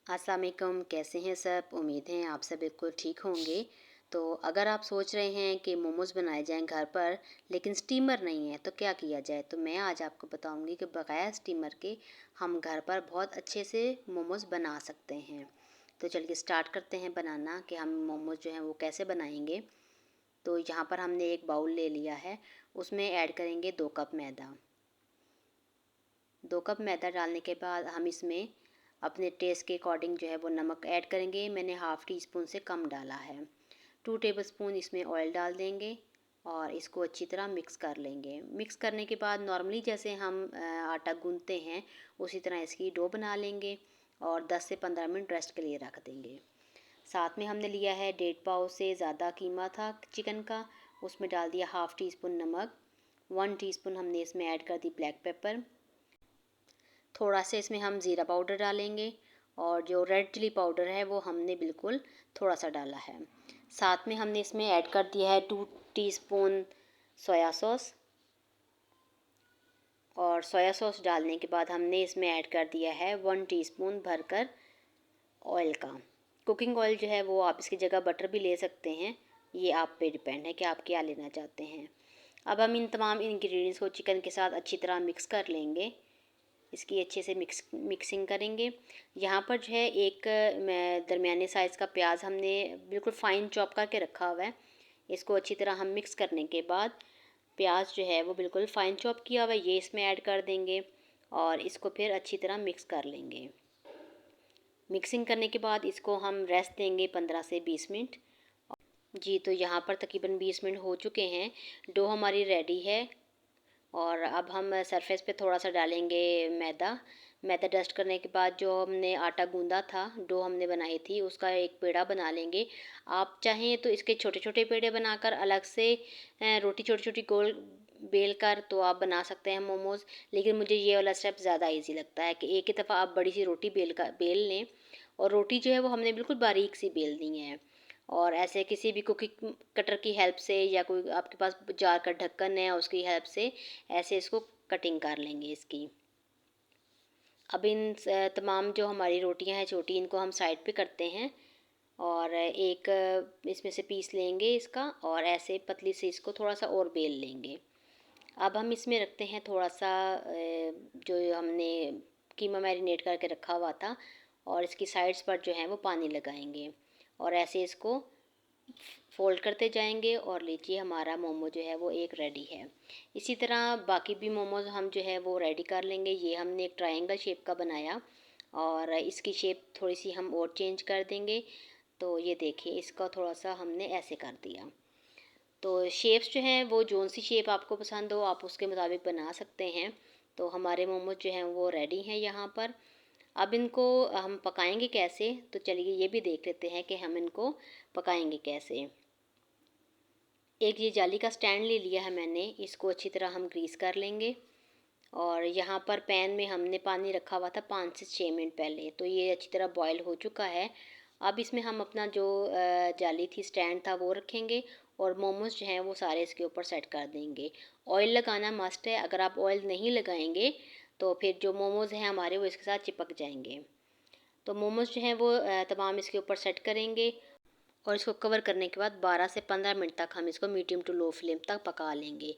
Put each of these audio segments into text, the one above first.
अस्सलाम वालेकुम, कैसे हैं सब? उम्मीद है आप सब बिल्कुल ठीक होंगे। तो अगर आप सोच रहे हैं कि मोमोज़ बनाए जाएँ घर पर लेकिन स्टीमर नहीं है तो क्या किया जाए? तो मैं आज आपको बताऊंगी कि बगैर स्टीमर के हम घर पर बहुत अच्छे से मोमोज़ बना सकते हैं। तो चलिए स्टार्ट करते हैं बनाना कि हम मोमोज़ जो हैं वो कैसे बनाएंगे। तो यहाँ पर हमने एक बाउल ले लिया है, उसमें ऐड करेंगे 2 कप मैदा। 2 कप मैदा डालने के बाद हम इसमें अपने टेस्ट के अकॉर्डिंग जो है वो नमक ऐड करेंगे। मैंने हाफ़ टी स्पून से कम डाला है। 2 टेबलस्पून इसमें ऑयल डाल देंगे और इसको अच्छी तरह मिक्स कर लेंगे। मिक्स करने के बाद नॉर्मली जैसे हम आटा गूंथते हैं उसी तरह इसकी डो बना लेंगे और 10 से 15 मिनट रेस्ट के लिए रख देंगे। साथ में हमने लिया है 1.5 पाव से ज़्यादा कीमा था चिकन का, उसमें डाल दिया हाफ़ टी स्पून नमक। 1 टीस्पून हमने इसमें ऐड कर दी ब्लैक पेपर। थोड़ा सा इसमें हम ज़ीरा पाउडर डालेंगे और जो रेड चिली पाउडर है वो हमने बिल्कुल थोड़ा सा डाला है। साथ में हमने इसमें ऐड कर दिया है 2 टीस्पून सोया सॉस। और सोया सॉस डालने के बाद हमने इसमें ऐड कर दिया है 1 टीस्पून भरकर ऑयल का। कुकिंग ऑयल जो है वो आप इसकी जगह बटर भी ले सकते हैं, ये आप पे डिपेंड है कि आप क्या लेना चाहते हैं। अब हम इन तमाम इंग्रेडिएंट्स को चिकन के साथ अच्छी तरह मिक्स कर लेंगे। इसकी अच्छे से मिक्सिंग करेंगे। यहाँ पर जो है एक दरमियाने साइज़ का प्याज हमने बिल्कुल फ़ाइन चॉप करके रखा हुआ है। इसको अच्छी तरह हम मिक्स करने के बाद प्याज जो है वो बिल्कुल फ़ाइन चॉप किया हुआ है, ये इसमें ऐड कर देंगे और इसको फिर अच्छी तरह मिक्स कर लेंगे। मिक्सिंग करने के बाद इसको हम रेस्ट देंगे 15 से 20 मिनट। जी, तो यहाँ पर तकरीबन 20 मिनट हो चुके हैं। डो हमारी रेडी है और अब हम सरफेस पे थोड़ा सा डालेंगे मैदा। मैदा डस्ट करने के बाद जो हमने आटा गूंदा था, डो हमने बनाई थी, उसका एक पेड़ा बना लेंगे। आप चाहें तो इसके छोटे छोटे पेड़े बनाकर अलग से रोटी छोटी छोटी गोल बेल कर तो आप बना सकते हैं मोमोज़। लेकिन मुझे ये वाला स्टेप ज़्यादा इजी लगता है कि एक ही दफ़ा आप बड़ी सी रोटी बेल लें और रोटी जो है वो हमने बिल्कुल बारीक सी बेलनी है। और ऐसे किसी भी कुकिंग कटर की हेल्प से या कोई आपके पास जार का ढक्कन है उसकी हेल्प से ऐसे इसको कटिंग कर लेंगे इसकी। अब इन तमाम जो हमारी रोटियां हैं छोटी, इनको हम साइड पे करते हैं और एक इसमें से पीस लेंगे इसका और ऐसे पतली से इसको थोड़ा सा और बेल लेंगे। अब हम इसमें रखते हैं थोड़ा सा जो हमने कीमा मैरिनेट करके रखा हुआ था और इसकी साइड्स पर जो है वो पानी लगाएंगे और ऐसे इसको फ़ोल्ड करते जाएंगे और लीजिए हमारा मोमो जो है वो एक रेडी है। इसी तरह बाकी भी मोमोज़ हम जो है वो रेडी कर लेंगे। ये हमने एक ट्रायंगल शेप का बनाया और इसकी शेप थोड़ी सी हम और चेंज कर देंगे। तो ये देखिए इसका थोड़ा सा हमने ऐसे कर दिया। तो शेप्स जो हैं वो जोन सी शेप आपको पसंद हो आप उसके मुताबिक बना सकते हैं। तो हमारे मोमोज जो हैं वो रेडी हैं यहाँ पर। अब इनको हम पकाएंगे कैसे, तो चलिए ये भी देख लेते हैं कि हम इनको पकाएंगे कैसे। एक ये जाली का स्टैंड ले लिया है मैंने, इसको अच्छी तरह हम ग्रीस कर लेंगे और यहाँ पर पैन में हमने पानी रखा हुआ था 5 से 6 मिनट पहले, तो ये अच्छी तरह बॉयल हो चुका है। अब इसमें हम अपना जो जाली थी स्टैंड था वो रखेंगे और मोमोज जो हैं वो सारे इसके ऊपर सेट कर देंगे। ऑयल लगाना मस्ट है, अगर आप ऑयल नहीं लगाएंगे तो फिर जो मोमोज़ हैं हमारे वो इसके साथ चिपक जाएंगे। तो मोमोज़ जो हैं वो तमाम इसके ऊपर सेट करेंगे और इसको कवर करने के बाद 12 से 15 मिनट तक हम इसको मीडियम टू लो फ्लेम तक पका लेंगे।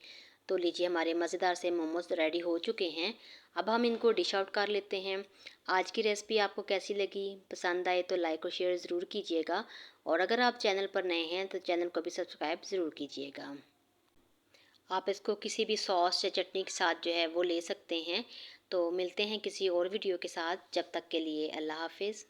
तो लीजिए हमारे मज़ेदार से मोमोज़ रेडी हो चुके हैं। अब हम इनको डिश आउट कर लेते हैं। आज की रेसिपी आपको कैसी लगी? पसंद आए तो लाइक और शेयर ज़रूर कीजिएगा और अगर आप चैनल पर नए हैं तो चैनल को भी सब्सक्राइब ज़रूर कीजिएगा। आप इसको किसी भी सॉस या चटनी के साथ जो है वो ले सकते हैं। तो मिलते हैं किसी और वीडियो के साथ, जब तक के लिए अल्लाह हाफिज़।